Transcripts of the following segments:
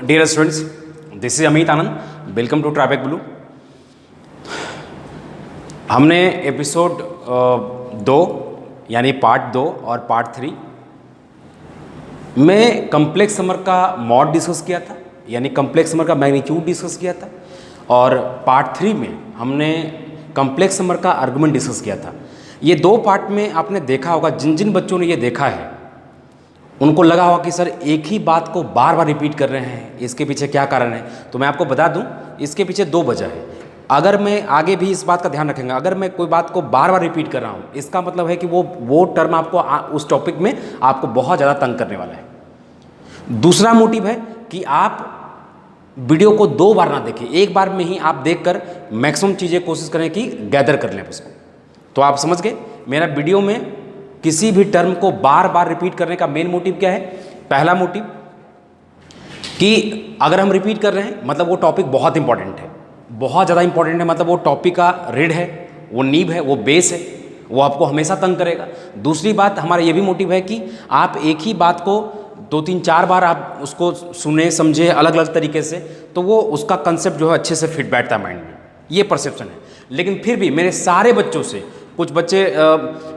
Dear students, this is Amit Anand, welcome to ट्राइबेक ब्लू। हमने एपिसोड 2 यानी पार्ट 2 और पार्ट 3 में कम्प्लेक्स नंबर का मॉड डिस्कस किया था, यानी कम्प्लेक्स नंबर का मैग्नीट्यूड डिस्कस किया था, और पार्ट 3 में हमने कम्प्लेक्स नंबर का आर्गुमेंट डिस्कस किया था। ये 2 पार्ट में आपने देखा होगा, जिन जिन बच्चों ने ये देखा है उनको लगा होगा कि सर एक ही बात को बार बार रिपीट कर रहे हैं, इसके पीछे क्या कारण है। तो मैं आपको बता दूं, इसके पीछे 2 वजह है। अगर मैं आगे भी इस बात का ध्यान रखेंगे, अगर मैं कोई बात को बार बार रिपीट कर रहा हूं, इसका मतलब है कि वो टर्म आपको उस टॉपिक में आपको बहुत ज़्यादा तंग करने वाला है। दूसरा मोटिव है कि आप वीडियो को 2 बार ना देखें, एक बार में ही आप देखकर मैक्सिमम चीज़ें कोशिश करें कि गैदर कर लें उसको। तो आप समझ गए, मेरा वीडियो में किसी भी टर्म को बार बार रिपीट करने का मेन मोटिव क्या है। पहला मोटिव कि अगर हम रिपीट कर रहे हैं मतलब वो टॉपिक बहुत इंपॉर्टेंट है, बहुत ज़्यादा इंपॉर्टेंट है, मतलब वो टॉपिक का रीढ़ है, वो नींव है, वो बेस है, वो आपको हमेशा तंग करेगा। दूसरी बात हमारा ये भी मोटिव है कि आप एक ही बात को 2, 3, 4 बार आप उसको सुने समझे अलग अलग तरीके से, तो वो उसका कंसेप्ट जो है अच्छे से फिट बैठता है माइंड में, ये परसेप्शन है। लेकिन फिर भी मेरे सारे बच्चों से, कुछ बच्चे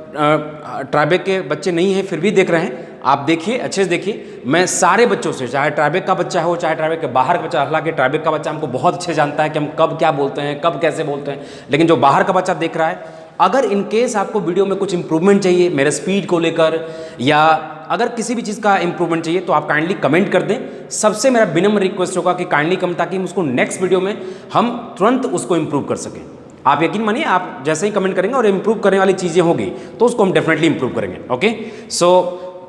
ट्राइबेक के बच्चे नहीं हैं फिर भी देख रहे हैं, आप देखिए, अच्छे से देखिए। मैं सारे बच्चों से, चाहे ट्राइबेक का बच्चा हो चाहे ट्राइबेक के बाहर का बच्चा, हालांकि ट्राइबेक का बच्चा हमको बहुत अच्छे जानता है कि हम कब क्या बोलते हैं, कब कैसे बोलते हैं, लेकिन जो बाहर का बच्चा देख रहा है, अगर इनकेस आपको वीडियो में कुछ इंप्रूवमेंट चाहिए मेरे स्पीड को लेकर, या अगर किसी भी चीज़ का इंप्रूवमेंट चाहिए, तो आप काइंडली कमेंट कर दें। सबसे मेरा विनम्र रिक्वेस्ट होगा कि काइंडली कमेंट, ताकि हम उसको नेक्स्ट वीडियो में हम तुरंत उसको इम्प्रूव कर सकें। आप यकीन मानिए, आप जैसे ही कमेंट करेंगे और इम्प्रूव करने वाली चीज़ें होंगी तो उसको हम डेफिनेटली इम्प्रूव करेंगे। ओके, सो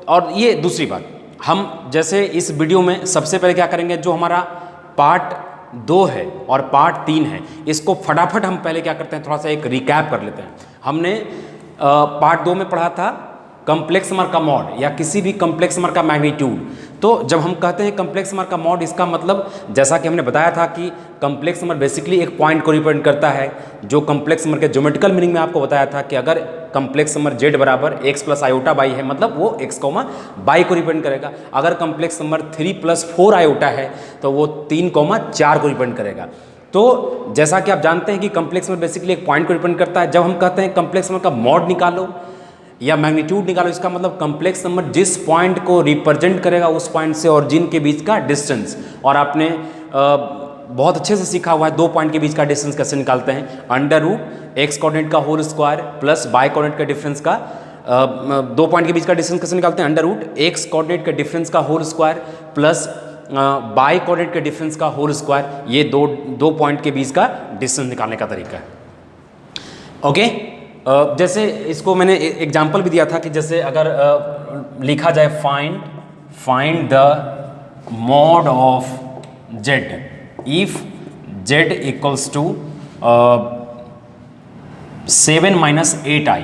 और ये दूसरी बात, हम जैसे इस वीडियो में सबसे पहले क्या करेंगे, जो हमारा पार्ट 2 है और पार्ट 3 है, इसको फटाफट हम पहले क्या करते हैं, थोड़ा सा एक रिकैप कर लेते हैं। हमने पार्ट 2 में पढ़ा था कम्प्लेक्स नंबर का मॉड या किसी भी कम्प्लेक्स नंबर का मैग्नीट्यूड। तो जब हम कहते हैं कम्प्लेक्स नंबर का मॉड, इसका मतलब जैसा कि हमने बताया था कि कम्प्लेक्स नंबर बेसिकली एक पॉइंट को रिप्रेजेंट करता है, जो कम्प्लेक्स नंबर के ज्योमेट्रिकल मीनिंग में आपको बताया था कि अगर कम्प्लेक्स नंबर z बराबर x + i बाई है, मतलब वो x, बाई को रिप्रेजेंट करेगा। अगर कम्प्लेक्स नंबर 3 + 4 i है तो वो 3, 4 को रिप्रेजेंट करेगा। तो जैसा कि आप जानते हैं कि कम्प्लेक्स नंबर बेसिकली एक पॉइंट को रिप्रेजेंट करता है। जब हम कहते हैं कम्प्लेक्स नंबर का मॉड निकालो या मैग्नीट्यूड निकालो, इसका मतलब कम्प्लेक्स नंबर जिस पॉइंट को रिप्रेजेंट करेगा उस पॉइंट से ओरिजिन के बीच का डिस्टेंस। और आपने बहुत अच्छे से सीखा हुआ है 2 पॉइंट के बीच का डिस्टेंस कैसे निकालते हैं। √x कोऑर्डिनेट का whole square plus y coordinate का डिफरेंस का 2 पॉइंट के बीच का डिस्टेंस कैसे निकालते हैं, √x कोऑर्डिनेट के डिफरेंस का whole square plus y coordinate के डिफरेंस का होल स्क्वायर। ये दो पॉइंट के बीच का डिस्टेंस निकालने का तरीका है। ओके, जैसे इसको मैंने एग्जाम्पल भी दिया था कि जैसे अगर लिखा जाए find the mod of z if z = 7 - 8i।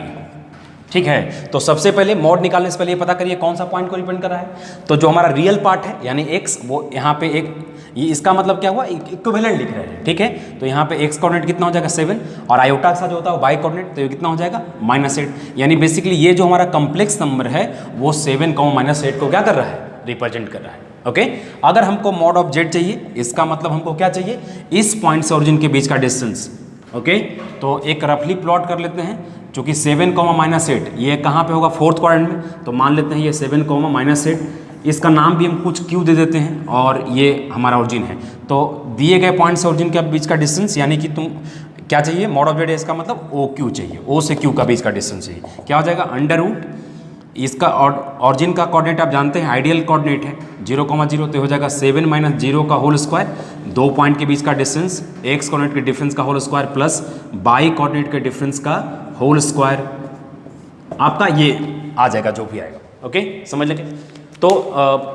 ठीक है, तो सबसे पहले मॉड निकालने से पहले ये पता करिए कौन सा पॉइंट को रिप्रेजेंट कर रहा है। तो जो हमारा रियल पार्ट है यानी x, वो यहाँ पे ये इसका मतलब क्या हुआ, इक्विवेलेंट लिख रहे हैं। ठीक है, तो यहाँ पे x कोऑर्डिनेट कितना हो जाएगा 7, और आयोटा के साथ जो होता है y कोऑर्डिनेट, तो ये कितना हो जाएगा -8। यानी बेसिकली ये जो हमारा कम्प्लेक्स नंबर है वो 7, -8 को क्या कर रहा है, रिप्रेजेंट कर रहा है। ओके, अगर हमको मॉड ऑफ z चाहिए, इसका मतलब हमको क्या चाहिए, इस पॉइंट से ओरिजिन के बीच का डिस्टेंस। ओके, तो एक रफली प्लॉट कर लेते हैं। चूँकि 7, -8 ये कहाँ पे होगा, 4th क्वाड्रेंट में, तो मान लेते हैं ये 7, -8, इसका नाम भी हम कुछ q दे देते हैं, और ये हमारा ओरिजिन है। तो दिए गए पॉइंट से ओरिजिन के बीच का डिस्टेंस, यानी कि तुम क्या चाहिए, मॉड ऑफ z, इसका मतलब OQ चाहिए, O से Q का बीच का डिस्टेंस चाहिए। क्या हो जाएगा, √ इसका ऑरिजिन का कोऑर्डिनेट आप जानते हैं आइडियल कोऑर्डिनेट है 0, 0, तो हो जाएगा 7 - 0 का होल स्क्वायर, 2 पॉइंट के बीच का डिस्टेंस, x कोऑर्डिनेट के डिफरेंस का whole square plus y coordinate के डिफरेंस का होल स्क्वायर। आपका ये आ जाएगा जो भी आएगा। ओके, समझ लगे। तो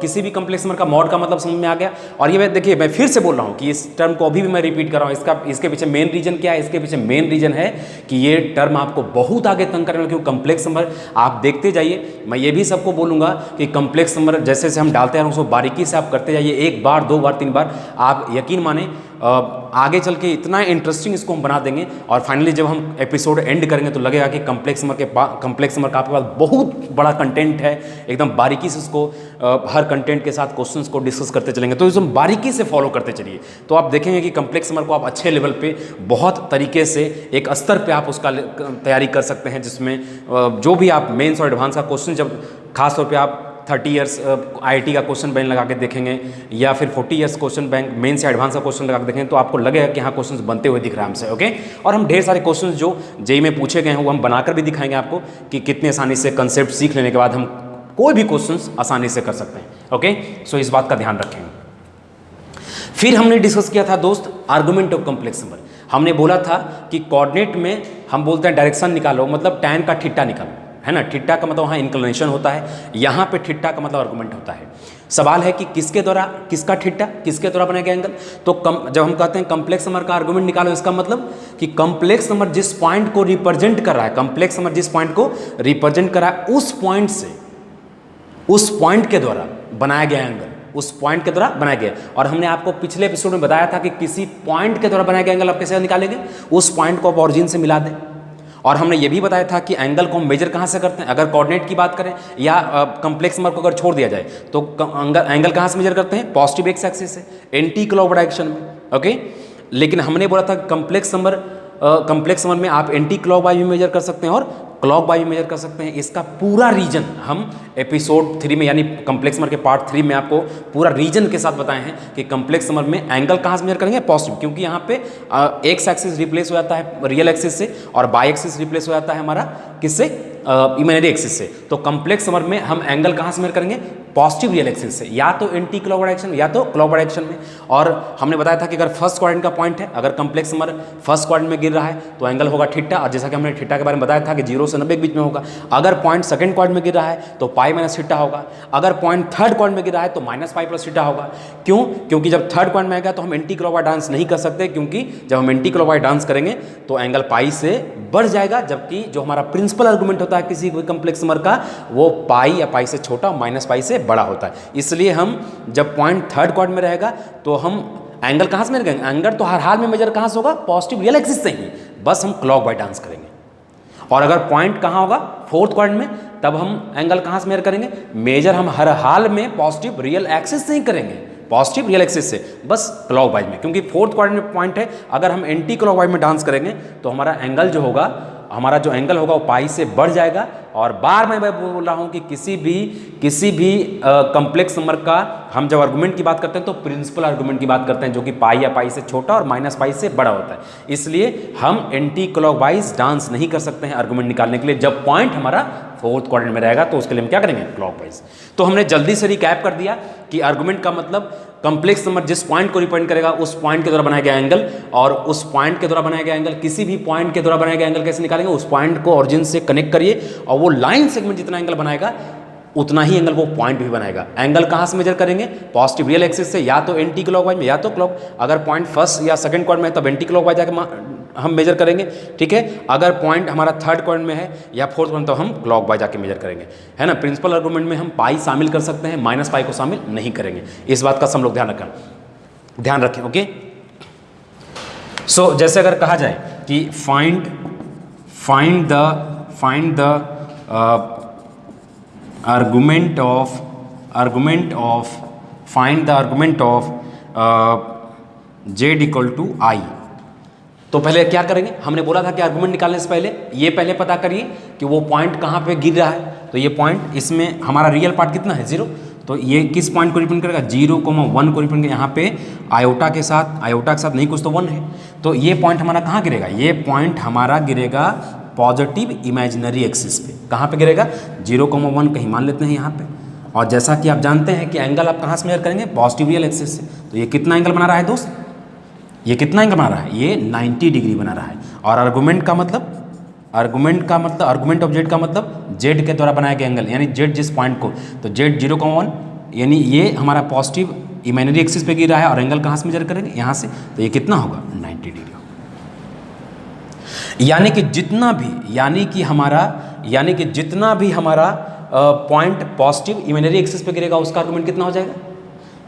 किसी भी कम्प्लेक्स नंबर का मॉड का मतलब समझ में आ गया। और ये देखिए, मैं फिर से बोल रहा हूँ कि इस टर्म को अभी भी मैं रिपीट कर रहा हूँ। इसके पीछे मेन रीजन क्या है, इसके पीछे मेन रीजन है कि ये टर्म आपको बहुत आगे तंग करने वाला, क्योंकि कम्प्लेक्स नंबर आप देखते जाइए। मैं ये भी सबको बोलूँगा कि कम्प्लेक्स नंबर जैसे जैसे हम डालते हैं उसको बारीकी से आप करते जाइए, 1 बार 2 बार 3 बार। आप यकीन माने आगे चल के इतना इंटरेस्टिंग इसको हम बना देंगे और फाइनली जब हम एपिसोड एंड करेंगे तो लगेगा कि कम्प्लेक्स नंबर का आपके पास बहुत बड़ा कंटेंट है, एकदम बारीकी से उसको हर कंटेंट के साथ क्वेश्चंस को डिस्कस करते चलेंगे। तो इसको बारीकी से फॉलो करते चलिए तो आप देखेंगे कि कम्प्लेक्स नंबर को आप अच्छे लेवल पे बहुत तरीके से एक स्तर पे आप उसका तैयारी कर सकते हैं, जिसमें जो भी आप मेंस और एडवांस का क्वेश्चन जब खासतौर पे आप 30 ईयर्स IIT का क्वेश्चन बैंक लगा के देखेंगे या फिर 40 ईयर्स क्वेश्चन बैंक मेन से एडवांस का क्वेश्चन लगा के देखेंगे तो आपको लगेगा कि हाँ क्वेश्चंस बनते हुए दिख रहा है हमसे। ओके, और हम ढेर सारे क्वेश्चंस जो जेईई में पूछे गए हैं वो हम बनाकर भी दिखाएंगे आपको कि कितने आसानी से कंसेप्ट सीख लेने के बाद हम कोई भी क्वेश्चंस आसानी से कर सकते हैं। ओके, सो इस बात का ध्यान रखेंगे। फिर हमने डिस्कस किया था दोस्त आर्गुमेंट ऑफ कम्प्लेक्स नंबर। हमने बोला था कि कोऑर्डिनेट में हम बोलते हैं डायरेक्शन निकालो, मतलब tan का थीटा निकालो, है ना। थीटा का मतलब वहाँ इंक्लिनेशन होता है, यहाँ पे थीटा का मतलब आर्गुमेंट होता है। सवाल है कि किसके द्वारा, किसका थीटा किसके द्वारा बनाया गया एंगल। तो जब हम कहते हैं कम्प्लेक्स नंबर का आर्गुमेंट निकालो, इसका मतलब कि कम्प्लेक्स नंबर जिस पॉइंट को रिप्रेजेंट कर रहा है, कम्प्लेक्स नंबर जिस पॉइंट को रिप्रेजेंट कर रहा है उस पॉइंट से, उस पॉइंट के द्वारा बनाया गया एंगल, उस पॉइंट के द्वारा बनाया गया। और हमने आपको पिछले एपिसोड में बताया था कि किसी पॉइंट के द्वारा बनाया गया एंगल आप कैसे निकालेंगे, उस पॉइंट को आप ऑरिजिन से मिला दें। और हमने ये भी बताया था कि एंगल को हम मेजर कहाँ से करते हैं, अगर कोऑर्डिनेट की बात करें या कम्प्लेक्स नंबर को अगर छोड़ दिया जाए तो एंगल कहाँ से मेजर करते हैं, पॉजिटिव एक्स एक्सिस से, एंटी क्लॉक डायरेक्शन में। ओके, लेकिन हमने बोला था कम्प्लेक्स नंबर में आप एंटी क्लॉक वाइज भी मेजर कर सकते हैं और क्लॉक वाइज भी मेजर कर सकते हैं। इसका पूरा रीजन हम एपिसोड 3 में यानी कम्प्लेक्स नंबर के पार्ट 3 में आपको पूरा रीजन के साथ बताए हैं कि कम्प्लेक्स नंबर में एंगल कहाँ से मेजर करेंगे, पॉजिटिव, क्योंकि यहाँ पे एक्स एक्सिस रिप्लेस हो जाता है रियल एक्सिस से और बाई एक्सिस रिप्लेस हो जाता है हमारा किससे, इमेजिनरी एक्सिस से। तो कम्प्लेक्स नंबर में हम एंगल कहाँ से मेजर करेंगे, पॉजिटिव रियल एक्सिस से, या तो एंटी क्लॉक डायरेक्शन या तो क्लॉक डायरेक्शन में। और हमने बताया था कि अगर फर्स्ट क्वाड्रेंट का पॉइंट है, अगर कम्प्लेक्स नंबर फर्स्ट क्वाड्रेंट में गिर रहा है तो एंगल होगा थीटा, और जैसा कि हमने थीटा के बारे में बताया था कि 0 से 90 के बीच में होगा। अगर पॉइंट सेकंड क्वाड्रेंट में गिर रहा है तो पाई माइनस थीटा होगा, अगर पॉइंट थर्ड क्वाड्रेंट में गिर रहा है तो माइनस पाई प्लस थीटा होगा। क्यों, क्योंकि जब थर्ड क्वाड्रेंट में आएगा तो हम एंटी क्लॉकवाइज डांस नहीं कर सकते, क्योंकि जब हम एंटी क्लॉकवाइज डांस करेंगे तो एंगल पाई से बढ़ जाएगा, जबकि जो हमारा प्रिंसिपल आर्गुमेंट होता है किसी कम्प्लेक्स नंबर का वो पाई या पाई से छोटा माइनस पाई से बड़ा होता है। इसलिए हम जब पॉइंट थर्ड क्वाड्रेंट में रहेगा तो हम एंगल कहाँ से मेजर करेंगे, एंगल तो हर हाल में मेजर कहाँ से होगा, पॉजिटिव रियल एक्सिस से ही, बस हम क्लॉकवाइज डांस करेंगे। और अगर पॉइंट कहाँ होगा, फोर्थ क्वाड्रेंट में, तब हम एंगल कहाँ से मेजर करेंगे, मेजर हम हर हाल में पॉजिटिव रियल एक्सिस से ही करेंगे, पॉजिटिव रियल एक्सिस से, बस क्लॉकवाइज में, क्योंकि फोर्थ क्वाड्रेंट में पॉइंट है। अगर हम एंटी क्लॉकवाइज में डांस करेंगे तो हमारा एंगल जो होगा, हमारा जो एंगल होगा वो पाई से बढ़ जाएगा। और बार मैं बोल रहा हूँ कि किसी भी कम्प्लेक्स नंबर का हम जब आर्गुमेंट की बात करते हैं तो प्रिंसिपल आर्गुमेंट की बात करते हैं, जो कि पाई या पाई से छोटा और माइनस पाई से बड़ा होता है। इसलिए हम एंटी क्लॉकवाइज डांस नहीं कर सकते हैं आर्गुमेंट निकालने के लिए। जब पॉइंट हमारा फोर्थ क्वाड्रेंट में रहेगा तो उसके लिए हम क्या करेंगे, क्लॉकवाइज। तो हमने जल्दी से रिकैप कर दिया कि आर्गुमेंट का मतलब कम्प्लेक्स नंबर जिस पॉइंट को रिप्रेजेंट करेगा उस पॉइंट के द्वारा बनाया गया एंगल, और उस पॉइंट के द्वारा बनाया गया एंगल, किसी भी पॉइंट के द्वारा बनाया गया एंगल कैसे निकालेंगे, उस पॉइंट को ऑरिजिन से कनेक्ट करिए और वो लाइन सेगमेंट जितना एंगल बनाएगा उतना ही एंगल वो पॉइंट भी बनाएगा। एंगल कहाँ से मेजर करेंगे, पॉजिटिव रियल एक्सिस से, या तो एंटी क्लॉकवाइज में या तो क्लॉक। अगर पॉइंट फर्स्ट या सेकंड क्वाड्रेंट में तब एंटी क्लॉकवाइज जाके हम मेजर करेंगे, ठीक है। अगर पॉइंट हमारा थर्ड क्वाड्रेंट में है या फोर्थ क्वाड्रेंट तो हम क्लॉकवाइज जाके मेजर करेंगे, है ना। प्रिंसिपल आर्गुमेंट में हम पाई शामिल कर सकते हैं, माइनस पाई को शामिल नहीं करेंगे। इस बात का सब लोग ध्यान रखें। ओके, सो जैसे अगर कहा जाए कि find the argument of z equal to I। तो पहले क्या करेंगे, हमने बोला था कि आर्गुमेंट निकालने से पहले ये पहले पता करिए कि वो पॉइंट कहाँ पे गिर रहा है। तो ये पॉइंट, इसमें हमारा रियल पार्ट कितना है, 0, तो ये किस पॉइंट को रिप्रेजेंट करेगा, 0,1 को रिप्रेजेंट करेगा। यहाँ पे आयोटा के साथ नहीं, कुछ तो 1 है, तो ये पॉइंट हमारा कहाँ गिरेगा, ये पॉइंट हमारा गिरेगा पॉजिटिव इमेजिनरी एक्सिस पे। कहाँ पे गिरेगा, 0,1 कहीं मान लेते हैं यहाँ पे। और जैसा कि आप जानते हैं कि एंगल आप कहाँ से मेजर करेंगे, पॉजिटिव रियल एक्सिस से। तो ये कितना एंगल बना रहा है दोस्त, ये कितना एंगल बना रहा है, ये 90 डिग्री बना रहा है। और आर्गुमेंट ऑफ जेड का मतलब जेड के द्वारा बनाया गया एंगल, यानी जेड जिस पॉइंट को, तो जेड 0,1 यानी ये हमारा पॉजिटिव इमेजिनरी एक्सिस पे गिर रहा है। और एंगल कहाँ से मेजर करेंगे, यहाँ से, तो ये कितना होगा, 90 डिग्री। यानी कि जितना भी हमारा पॉइंट पॉजिटिव इमेजिनरी एक्सिस पे गिरेगा उसका आर्गुमेंट कितना हो जाएगा,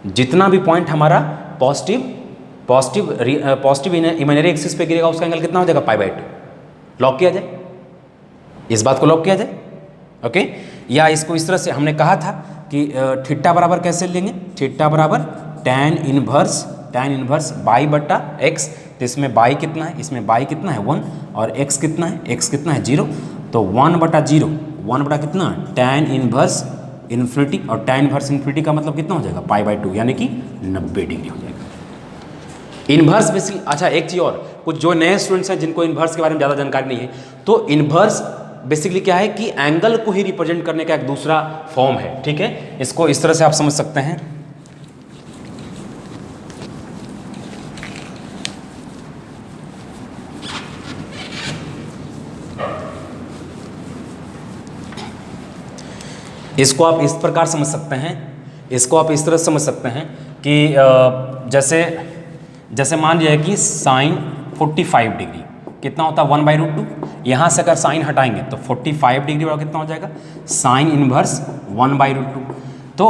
जितना भी पॉइंट हमारा पॉजिटिव पॉजिटिव इमेजिनरी एक्सिस पे गिरेगा, उसका एंगल कितना हो जाएगा π/2। लॉक किया जाए, इस बात को लॉक किया जाए। ओके, या इसको इस तरह से हमने कहा था कि थीटा बराबर कैसे लेंगे, थीटा बराबर tan इनवर्स बाई बटा एक्स। तो इसमें बाई कितना है, इसमें बाई कितना है 1 और एक्स कितना है 0। तो 1/0 1 बटा कितना tan इनवर्स इन्फिनिटी, और tan इनवर्स इन्फिनिटी का मतलब कितना हो जाएगा π/2, यानी कि 90 डिग्री हो जाएगा। इन्वर्स बेसिकली, अच्छा एक चीज़ और, कुछ जो नए स्टूडेंट्स हैं जिनको इन्वर्स के बारे में ज़्यादा जानकारी नहीं है, तो इन्वर्स बेसिकली क्या है कि एंगल को ही रिप्रेजेंट करने का एक दूसरा फॉर्म है। ठीक है, इसको इस तरह से आप समझ सकते हैं। इसको आप इस प्रकार समझ सकते हैं, इसको आप इस तरह समझ सकते हैं कि जैसे मान लिया कि साइन 45 डिग्री कितना होता है 1/√2। यहाँ से अगर साइन हटाएंगे तो 45 डिग्री बराबर कितना हो जाएगा साइन इनवर्स 1/√2। तो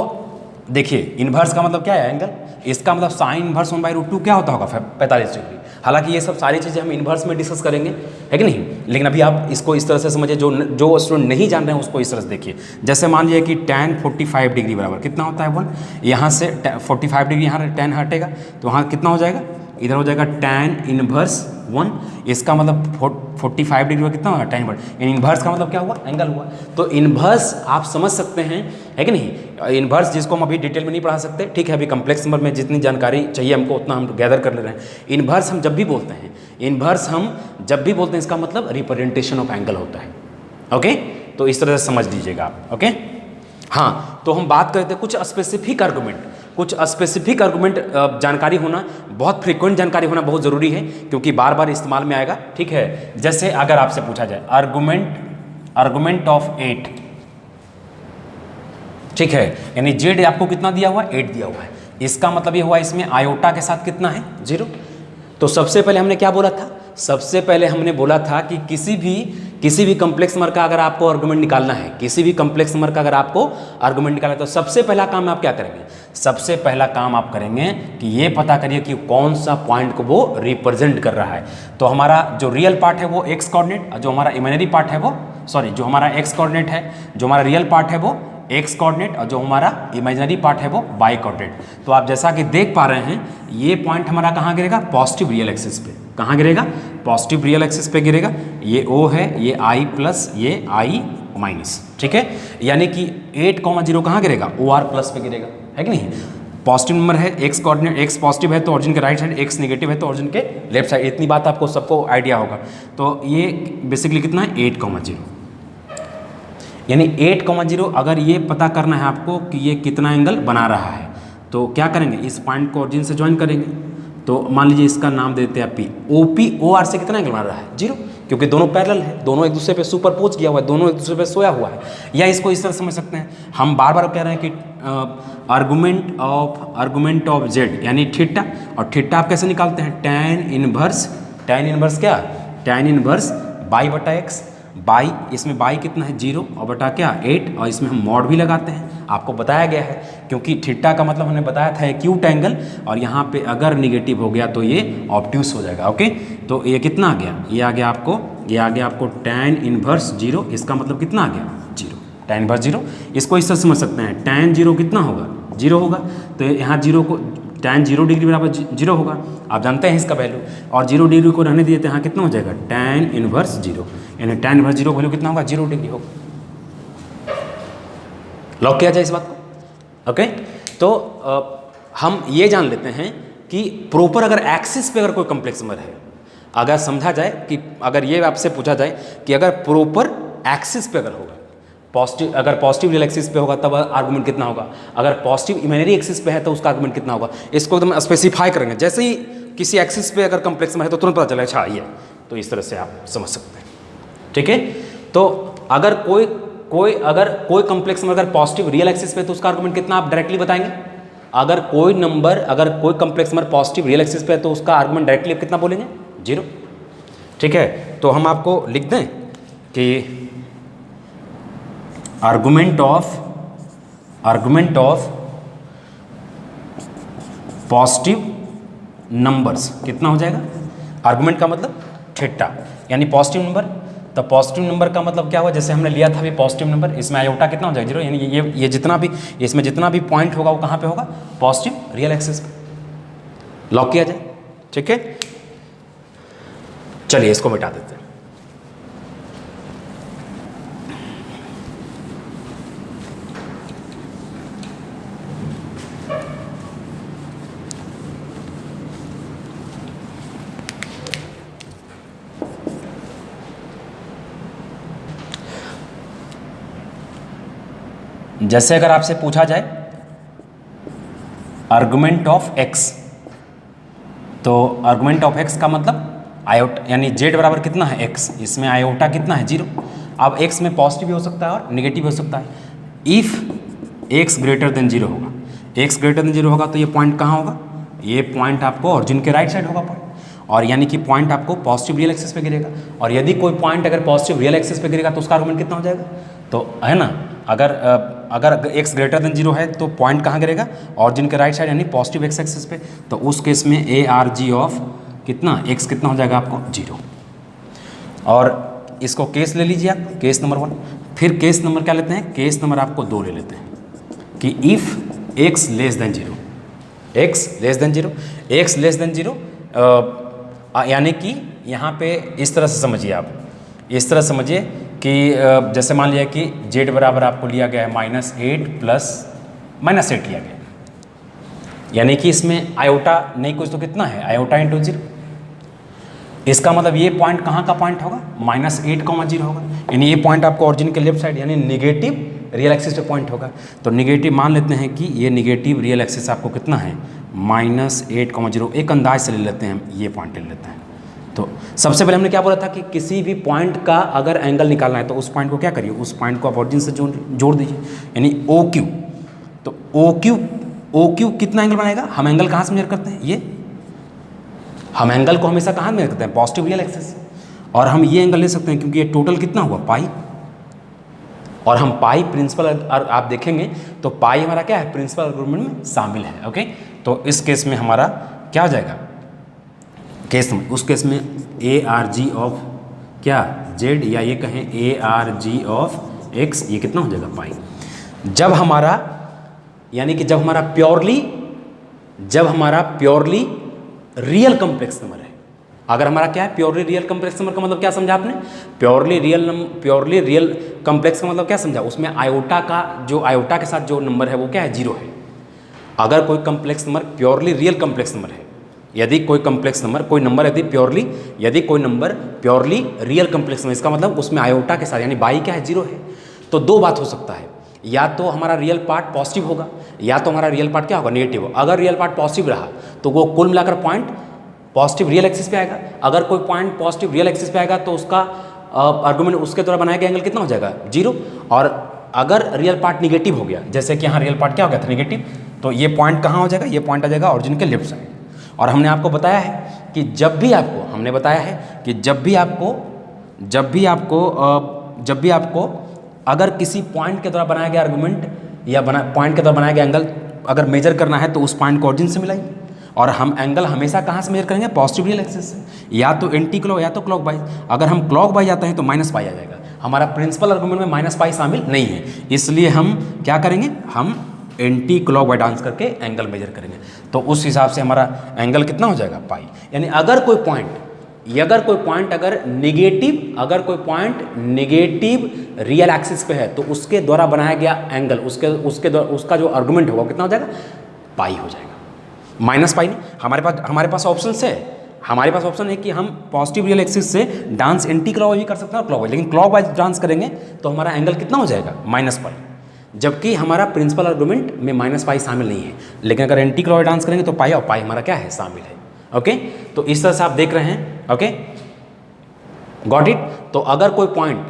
देखिए इन्वर्स का मतलब क्या है एंगल, इसका मतलब साइन इनवर्स 1/√2 क्या होता होगा 45 डिग्री। हालांकि ये सब सारी चीज़ें हम इन्वर्स में डिस्कस करेंगे, है कि नहीं, लेकिन अभी आप इसको इस तरह से समझिए, जो स्टूडेंट नहीं जान रहे हैं उसको इस तरह से देखिए। जैसे मान लीजिए कि tan 45 डिग्री बराबर कितना होता है 1, यहाँ से 45 डिग्री यहाँ tan हटेगा तो वहाँ कितना हो जाएगा, इधर हो जाएगा tan इनवर्स 1। इसका मतलब 45 डिग्री कितना होगा tan इनवर्स, इन्वर्स का मतलब क्या हुआ एंगल हुआ। तो इन्वर्स आप समझ सकते हैं, है कि नहीं। इन्वर्स जिसको हम अभी डिटेल में नहीं पढ़ा सकते, ठीक है, अभी कम्प्लेक्स नंबर में जितनी जानकारी चाहिए हमको उतना हम गैदर कर ले रहे हैं। इन्वर्स हम जब भी बोलते हैं, इसका मतलब रिप्रेजेंटेशन ऑफ एंगल होता है। ओके, तो इस तरह से समझ लीजिएगा आप। ओके, हाँ, तो हम बात करते हैं कुछ स्पेसिफिक आर्गुमेंट जानकारी होना, बहुत फ्रीक्वेंट जानकारी होना बहुत ज़रूरी है, क्योंकि बार बार इस्तेमाल में आएगा। ठीक है, जैसे अगर आपसे पूछा जाए आर्गुमेंट ऑफ 8, ठीक है, यानी जेड आपको कितना दिया हुआ है 8 दिया हुआ है, इसका मतलब ये हुआ इसमें आयोटा के साथ कितना है 0। तो सबसे पहले हमने क्या बोला था, सबसे पहले हमने बोला था कि किसी भी कम्प्लेक्स नंबर का अगर आपको आर्गुमेंट निकालना है, तो सबसे पहला काम आप क्या करेंगे, सबसे पहला काम आप करेंगे कि ये पता करिए कि कौन सा पॉइंट को वो रिप्रेजेंट कर रहा है। तो हमारा जो रियल पार्ट है वो एक्स कोऑर्डिनेट, जो हमारा इमेजिनरी पार्ट है वो जो हमारा एक्स कोऑर्डिनेट है, जो हमारा रियल पार्ट है वो एक्स कोऑर्डिनेट, और जो हमारा इमेजिनरी पार्ट है वो वाई कोऑर्डिनेट। तो आप जैसा कि देख पा रहे हैं ये पॉइंट हमारा कहाँ गिरेगा, पॉजिटिव रियल एक्सिस पे। कहाँ गिरेगा, पॉजिटिव रियल एक्सिस पे गिरेगा। ये O है, ये I प्लस, ये I माइनस, ठीक है, यानी कि 8,0 कहाँ गिरेगा, OR प्लस पे गिरेगा, है कि नहीं। पॉजिटिव नंबर है, एक्स कोऑर्डिनेट, एक्स पॉजिटिव है तो ऑरिजिन के राइट साइड, एक्स नेगेटिव है तो ऑरिजिन के लेफ्ट साइड। इतनी बात आपको सबको आइडिया होगा। तो ये बेसिकली कितना है 8,0, यानी 8,0 अगर ये पता करना है आपको कि ये कितना एंगल बना रहा है, तो क्या करेंगे, इस पॉइंट को ऑरिजिन से ज्वाइन करेंगे। तो मान लीजिए इसका नाम देते हैं P, OP OR से कितना एंगल बना रहा है 0, क्योंकि दोनों पैरेलल है, दोनों एक दूसरे पे सुपरपोज किया हुआ है, दोनों एक दूसरे पे सोया हुआ है। या इसको इस तरह समझ सकते हैं, हम बार बार कह रहे हैं कि आर्गुमेंट ऑफ Z यानी थीटा, और थीटा आप कैसे निकालते हैं, tan इनवर्स क्या, tan इनवर्स बाई बटा एक्स, बाई, इसमें बाई कितना है 0 और बटा क्या 8, और इसमें हम मॉड भी लगाते हैं, आपको बताया गया है, क्योंकि थीटा का मतलब हमने बताया था एक्यूट एंगल, और यहाँ पे अगर निगेटिव हो गया तो ये ऑब्ट्यूस हो जाएगा। ओके, तो ये कितना आ गया, ये आ गया आपको tan इनवर्स 0, इसका मतलब कितना आ गया 0, tan इनवर्स 0। इसको इस तरह समझ सकते हैं, tan 0 कितना होगा 0 होगा, तो यहाँ 0 को tan 0 डिग्री बराबर 0 होगा, आप जानते हैं इसका वैल्यू, और 0 डिग्री को रहने दिए तो यहाँ कितना हो जाएगा tan इनवर्स 0, यानी tan इनवर्स 0 वैल्यू कितना होगा 0 डिग्री होगा। लॉक किया जाए इस बात को। ओके, तो हम ये जान लेते हैं कि प्रॉपर अगर एक्सिस पे अगर कोई कॉम्प्लेक्स नंबर है, अगर समझा जाए कि अगर ये आपसे पूछा जाए कि अगर प्रॉपर एक्सिस पे अगर होगा, अगर पॉजिटिव रियल एक्सिस पे होगा तब आर्गुमेंट कितना होगा, अगर पॉजिटिव इमेजिनरी एक्सिस पे है तो उसका आर्गुमेंट कितना होगा, इसको एकदम स्पेसिफाई करेंगे। जैसे ही किसी एक्सिस पे अगर कॉम्प्लेक्स नंबर है तो तुरंत पता चलेगा अच्छा ये, तो इस तरह से आप समझ सकते हैं। ठीक है, तो अगर कोई कॉम्प्लेक्स नंबर अगर पॉजिटिव रियल एक्सिस पे तो उसका आर्गुमेंट कितना आप डायरेक्टली बताएंगे। अगर कोई complex number positive real axis पे है तो उसका आर्गुमेंट डायरेक्टली कितना बोलेंगे 0। ठीक है, तो हम आपको लिख दें कि आर्गुमेंट ऑफ पॉजिटिव नंबर्स कितना हो जाएगा, आर्गुमेंट का मतलब थीटा, यानी पॉजिटिव नंबर। तो पॉजिटिव नंबर का मतलब क्या हुआ, जैसे हमने लिया था अभी पॉजिटिव नंबर, इसमें आयोटा कितना हो जाएगा, जीरो, यानी ये जितना भी इसमें जितना भी पॉइंट होगा वो कहाँ पे होगा, पॉजिटिव रियल एक्सिस पे। लॉक किया जाए, ठीक है। चलिए इसको मिटा देते हैं। जैसे अगर आपसे पूछा जाए आर्गुमेंट ऑफ एक्स, तो आर्गुमेंट ऑफ एक्स का मतलब आयोटा, यानी जेड बराबर कितना है एक्स, इसमें आयोटा कितना है, जीरो। अब एक्स में पॉजिटिव भी हो सकता है और निगेटिव भी हो सकता है। If x greater than zero होगा, एक्स ग्रेटर देन जीरो होगा तो ये पॉइंट कहाँ होगा, ये पॉइंट आपको ऑरिजिन के राइट साइड होगा पॉइंट, और यानी कि पॉइंट आपको पॉजिटिव रियल एक्सिस पे गिरेगा। और यदि कोई पॉइंट अगर पॉजिटिव रियल एक्सिस पे गिरेगा तो उसका आर्गुमेंट कितना हो जाएगा, तो है ना, अगर एक्स ग्रेटर देन जीरो है तो पॉइंट कहाँ गिरेगा, ऑरिजिन के राइट साइड यानी पॉजिटिव एक्स एक्सिस पे। तो उस केस में ए आर जी ऑफ कितना, एक्स कितना हो जाएगा आपको, जीरो। और इसको केस ले लीजिए आप, केस नंबर 1। फिर केस नंबर क्या लेते हैं, केस नंबर आपको 2 ले लेते हैं कि if x less than zero, x less than zero, x less than zero, यानी कि यहाँ पे इस तरह से समझिए आप, इस तरह समझिए कि जैसे मान लिया कि जेड बराबर आपको लिया गया है -8 प्लस -8 लिया गया, यानी कि इसमें आयोटा नहीं कुछ तो कितना है, आयोटा इंटू जीरो। इसका मतलब ये पॉइंट कहाँ का पॉइंट होगा, -8, 0 होगा, यानी ये पॉइंट आपको ऑरिजिन के लेफ्ट साइड यानी निगेटिव रियल एक्सिस पे पॉइंट होगा। तो निगेटिव मान लेते हैं कि ये निगेटिव रियल एक्सिस आपको कितना है, -8, 0। एक अंदाज से ले लेते हैं, ये पॉइंट ले लेते हैं। तो सबसे पहले हमने क्या बोला था कि किसी भी पॉइंट का अगर एंगल निकालना है तो उस पॉइंट को क्या करिए, उस पॉइंट को आप ऑरिजिन से जोड़ दीजिए, यानी ओ क्यू। तो ओ क्यू कितना एंगल बनाएगा, हम एंगल कहाँ से मेजर करते हैं, ये हम एंगल को हमेशा कहाँ मेजर करते हैं, पॉजिटिव रियल एक्सिस। और हम ये एंगल ले सकते हैं क्योंकि ये टोटल कितना हुआ, पाई, और हम पाई प्रिंसिपल आप देखेंगे तो पाई हमारा क्या है, प्रिंसिपल आर्गुमेंट में शामिल है। ओके, तो इस केस में हमारा क्या हो जाएगा, केस में उस केस में ए आर जी ऑफ क्या जेड, या ये कहें A R G of x, ये कितना हो जाएगा, पाई। जब हमारा यानी कि जब हमारा प्योरली रियल कॉम्प्लेक्स नंबर है, अगर हमारा क्या है प्योरली रियल कॉम्प्लेक्स नंबर का मतलब क्या समझा आपने, प्योरली रियल कॉम्प्लेक्स का मतलब क्या समझा, उसमें आयोटा का जो आयोटा के साथ जो नंबर है वो क्या है, जीरो है। अगर कोई complex number purely real complex number है, यदि कोई कॉम्प्लेक्स नंबर कोई नंबर यदि कोई number purely real complex number, इसका मतलब उसमें आयोटा के साथ यानी बाई क्या है, जीरो है। तो दो बात हो सकता है, या तो हमारा रियल पार्ट पॉजिटिव होगा या तो हमारा रियल पार्ट क्या होगा, नेगेटिव होगा। अगर रियल पार्ट पॉजिटिव रहा तो वो कुल मिलाकर पॉइंट पॉजिटिव रियल एक्सिस पे आएगा। अगर कोई पॉइंट पॉजिटिव रियल एक्सिस पे आएगा तो उसका आर्गुमेंट उसके द्वारा बनाया गया एंगल कितना हो जाएगा, जीरो। और अगर रियल पार्ट निगेटिव हो गया, जैसे कि यहाँ रियल पार्ट क्या हो गया था, निगेटिव, तो ये पॉइंट कहाँ हो जाएगा, ये पॉइंट आ जाएगा ऑरिजिन के लेफ्ट साइड। और हमने आपको बताया है कि जब भी आपको अगर किसी पॉइंट के द्वारा बनाया गया आर्गुमेंट या पॉइंट के द्वारा बनाया गया एंगल अगर मेजर करना है तो उस पॉइंट को ऑरिजिन से मिलाइए। और हम एंगल हमेशा कहाँ से मेजर करेंगे, पॉजिटिव रियल एक्सिस से, या तो एंटी क्लॉक या तो क्लॉक वाइज। अगर हम क्लॉक वाइज जाते हैं तो -π आ जाएगा, हमारा प्रिंसिपल आर्गुमेंट में -π शामिल नहीं है, इसलिए हम क्या करेंगे, हम एंटी क्लॉक वाइज डांस करके एंगल मेजर करेंगे। तो उस हिसाब से हमारा एंगल कितना हो जाएगा, पाई। यानी अगर कोई पॉइंट निगेटिव रियल एक्सिस पे है तो उसके द्वारा बनाया गया एंगल उसका जो आर्गुमेंट होगा कितना हो जाएगा, पाई हो जाएगा, -π नहीं। हमारे पास ऑप्शन है कि हम पॉजिटिव रियल एक्सिस से डांस एंटी क्लॉक भी कर सकते हैं और क्लॉक वाइज, लेकिन क्लॉक वाइज डांस करेंगे तो हमारा एंगल कितना हो जाएगा, -π। जबकि हमारा प्रिंसिपल आर्गुमेंट में -π शामिल नहीं है, लेकिन अगर एंटी क्लॉक डांस करेंगे तो पाई और पाई हमारा क्या है, शामिल है। ओके, तो इस तरह से आप देख रहे हैं। Okay, got it. तो अगर कोई पॉइंट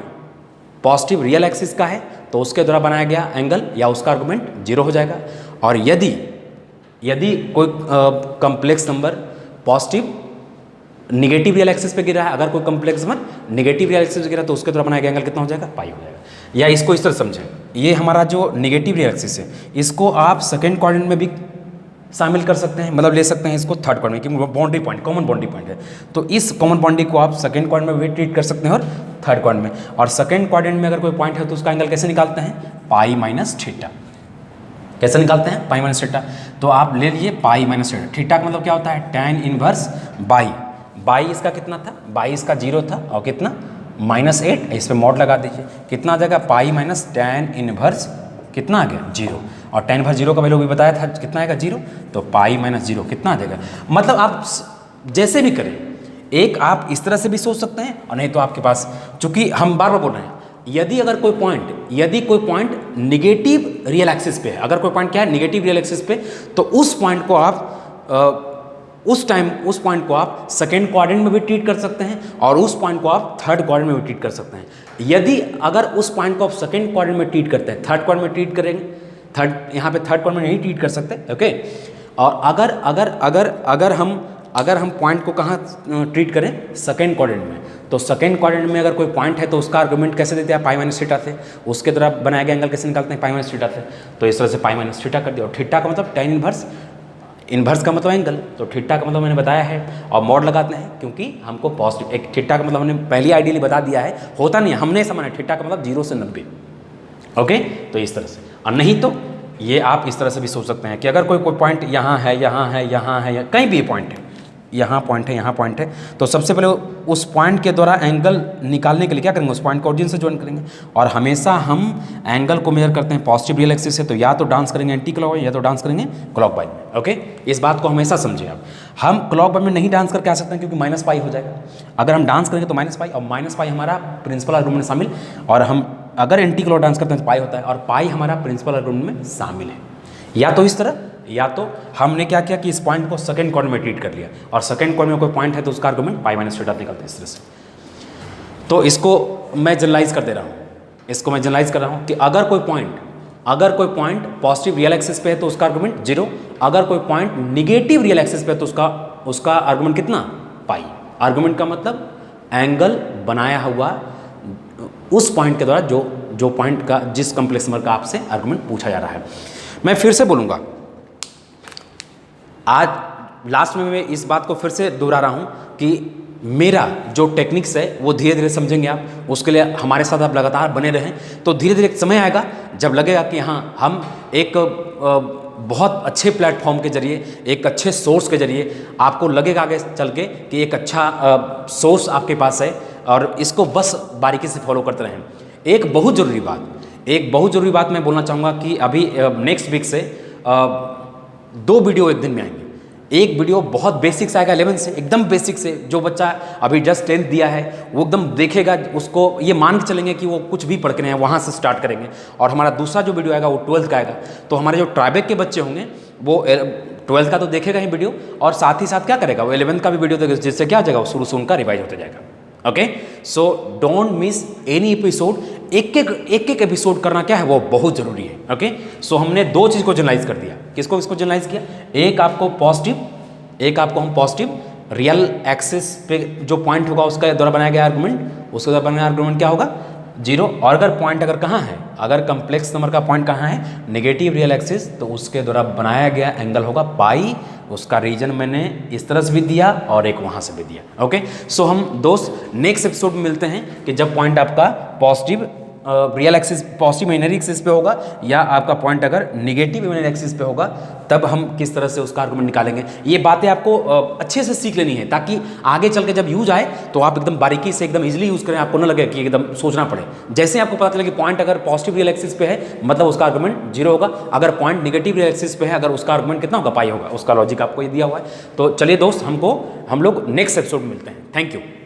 पॉजिटिव रियल एक्सिस का है तो उसके द्वारा बनाया गया एंगल या उसका आर्गुमेंट जीरो हो जाएगा। और यदि कोई complex number positive negative real axis पे गिरा है, अगर कोई complex number negative real axis पे गिरा तो उसके द्वारा बनाया गया एंगल कितना हो जाएगा, पाई हो जाएगा। या इसको इस तरह समझें, ये हमारा जो निगेटिव रियल एक्सिस है इसको आप सेकेंड क्वाड्रेंट में भी शामिल कर सकते हैं, मतलब ले सकते हैं इसको थर्ड क्वाड्रेंट में, क्योंकि boundary point common boundary point है। तो इस कॉमन बाउंड्री को आप सेकंड क्वाड्रेंट में भी ट्रीट कर सकते हैं और थर्ड क्वाड्रेंट में। और सेकंड क्वाड्रेंट में अगर कोई पॉइंट है तो उसका एंगल कैसे निकालते हैं, पाई माइनस थीटा। कैसे निकालते हैं, पाई माइनस थीटा। तो आप ले लीजिए पाई माइनस थीटा। थीटा का मतलब क्या होता है, tan इनवर्स बाई। बाई इसका कितना था, बाई इसका 0 था और कितना -8, इस पर मॉड लगा दीजिए, कितना आ जाएगा पाई माइनस tan इनवर्स कितना आ गया 0, और tan इनवर्स 0 का वैल्यू भी बताया था कितना आएगा 0, तो पाई माइनस 0 कितना आ जाएगा। मतलब आप जैसे भी करें, एक आप इस तरह से भी सोच सकते हैं और नहीं तो आपके पास, चूंकि हम बार बार बोल रहे हैं, यदि कोई पॉइंट निगेटिव रियल एक्सिस पे है, अगर कोई पॉइंट क्या है निगेटिव रियल एक्सिस पे, तो उस पॉइंट को आप उस पॉइंट को आप सेकेंड क्वाड्रेंट में भी ट्रीट कर सकते हैं और उस पॉइंट को आप थर्ड क्वाड्रेंट में भी ट्रीट कर सकते हैं। यदि अगर उस पॉइंट को आप सेकेंड क्वाड्रेंट में ट्रीट करते हैं, थर्ड क्वाड्रेंट में ट्रीट करेंगे, यहाँ पे थर्ड क्वाड्रेंट में नहीं ट्रीट कर सकते, ओके। और अगर हम पॉइंट को कहाँ ट्रीट करें, सेकेंड क्वाड्रेंट में, तो सेकेंड क्वाड्रेंट में अगर कोई पॉइंट है तो उसका आर्गुमेंट कैसे देते हैं, पाई माइनस थीटा से। उसके द्वारा बनाया गया एंगल कैसे निकालते हैं, पाई माइनस थीटा से। तो इस तरह से पाई माइनस थीटा कर दिया, और थीटा का मतलब tan इनवर्स, इनवर्स का मतलब एंगल, तो थीटा का मतलब मैंने बताया है, और मॉड लगाते हैं क्योंकि हमको पॉजिटिव, एक थीटा का मतलब हमने पहले आइडियली बता दिया है, होता नहीं है, हमने समझा थीटा का मतलब 0 से 90, ओके। तो इस तरह से, और नहीं तो ये आप इस तरह से भी सोच सकते हैं कि अगर कोई पॉइंट यहाँ है, यहाँ है, यहाँ है, या कहीं भी पॉइंट है, यहाँ पॉइंट है, यहाँ पॉइंट है, तो सबसे पहले उस पॉइंट के द्वारा एंगल निकालने के लिए क्या करेंगे, उस पॉइंट को ओरिजिन से ज्वाइन करेंगे। और हमेशा हम एंगल को मेजर करते हैं पॉजिटिव रियल एक्सिस से, तो या तो डांस करेंगे एंटी क्लॉकवाइज या तो डांस करेंगे क्लॉकवाइज में, ओके। इस बात को हमेशा समझिए आप। हम क्लॉकवाइज में नहीं डांस करके आ सकते हैं क्योंकि माइनस पाई हो जाएगा। अगर हम डांस करेंगे तो माइनस पाई, और माइनस पाई हमारा प्रिंसिपल आर्गुमेंट में शामिल, और हम अगर एंटी क्लॉक डांस करते हैं तो पाई होता है, और पाई हमारा प्रिंसिपल आर्गुमेंट में शामिल है। या तो इस तरह, या तो हमने क्या किया कि इस पॉइंट को सेकंड क्वाड्रेंट में ट्रीट कर लिया, और सेकंड क्वाड्रेंट में कोई पॉइंट है तो उसका आर्गुमेंट पाई माइनस थीटा निकलते हैं इस तरह से। तो इसको मैं जनरलाइज कर दे रहा हूँ, इसको मैं जनरलाइज कर रहा हूँ कि अगर कोई पॉइंट पॉजिटिव रियल एक्सिस पे है तो उसका आर्गुमेंट 0, अगर कोई पॉइंट निगेटिव रियल एक्सिस पे है तो उसका आर्गुमेंट कितना, पाई। आर्गुमेंट का मतलब एंगल बनाया हुआ उस पॉइंट के द्वारा जो पॉइंट का, जिस कॉम्प्लेक्स नंबर का आपसे आर्गुमेंट पूछा जा रहा है। मैं फिर से बोलूँगा, आज लास्ट में मैं इस बात को फिर से दोहरा रहा हूँ कि मेरा जो टेक्निक्स है वो धीरे धीरे समझेंगे आप, उसके लिए हमारे साथ आप लगातार बने रहें। तो धीरे धीरे एक समय आएगा जब लगेगा कि हाँ, हम एक बहुत अच्छे प्लेटफॉर्म के जरिए, एक अच्छे सोर्स के जरिए, आपको लगेगा आगे चल के कि एक अच्छा सोर्स आपके पास है और इसको बस बारीकी से फॉलो करते रहें। एक बहुत ज़रूरी बात मैं बोलना चाहूँगा कि अभी नेक्स्ट वीक से 2 वीडियो एक दिन में आएंगे। एक वीडियो बहुत बेसिक से आएगा, 11 से, एकदम बेसिक से, जो बच्चा अभी जस्ट 10th दिया है वो एकदम देखेगा, उसको ये मान के चलेंगे कि वो कुछ भी पढ़ के नहीं है, वहाँ से स्टार्ट करेंगे। और हमारा दूसरा जो वीडियो आएगा वो 12th का आएगा। तो हमारे जो ट्राइबेक के बच्चे होंगे वो 12th का तो देखेगा ही वीडियो, और साथ ही साथ क्या करेगा, वो 11th का भी वीडियो देखेगा, जिससे क्या हो जाएगा, वो शुरू से उनका रिवाइज होता जाएगा। Okay, so don't miss any episode. एक एक एपिसोड करना क्या है, वो बहुत जरूरी है। ओके, सो हमने 2 चीज़ को जनरलाइज कर दिया। किसको जनरलाइज किया, एक आपको हम पॉजिटिव रियल एक्सिस पे जो पॉइंट होगा उसका द्वारा बनाया गया आर्गुमेंट, उसके द्वारा बनाया आर्गुमेंट क्या होगा, 0। और अगर पॉइंट अगर कहाँ है, अगर कम्प्लेक्स नंबर का पॉइंट कहाँ है, नेगेटिव रियल एक्सिस, तो उसके द्वारा बनाया गया एंगल होगा पाई। उसका रीजन मैंने इस तरह से भी दिया और एक वहाँ से भी दिया। ओके, सो हम दोस्त नेक्स्ट एपिसोड में मिलते हैं कि जब पॉइंट आपका positive real axis, positive imaginary axis पे होगा, या आपका पॉइंट अगर नेगेटिव इमेजिनरी एक्सिस पे होगा, तब हम किस तरह से उसका आर्गुमेंट निकालेंगे। ये बातें आपको अच्छे से सीख लेनी है, ताकि आगे चल के जब यूज आए तो आप एकदम बारीकी से एकदम इजीली यूज़ करें, आपको ना लगे कि एकदम सोचना पड़े। जैसे आपको पता चले कि पॉइंट अगर पॉजिटिव रियल एक्सिस पे है, मतलब उसका आर्गुमेंट 0 होगा, अगर पॉइंट नेगेटिव रियल एक्सिस पे है, अगर उसका आर्गुमेंट कितना होगा, पाई होगा। उसका लॉजिक आपको ये दिया हुआ है। तो चलिए दोस्त, हम लोग नेक्स्ट एपिसोड में मिलते हैं। Thank you.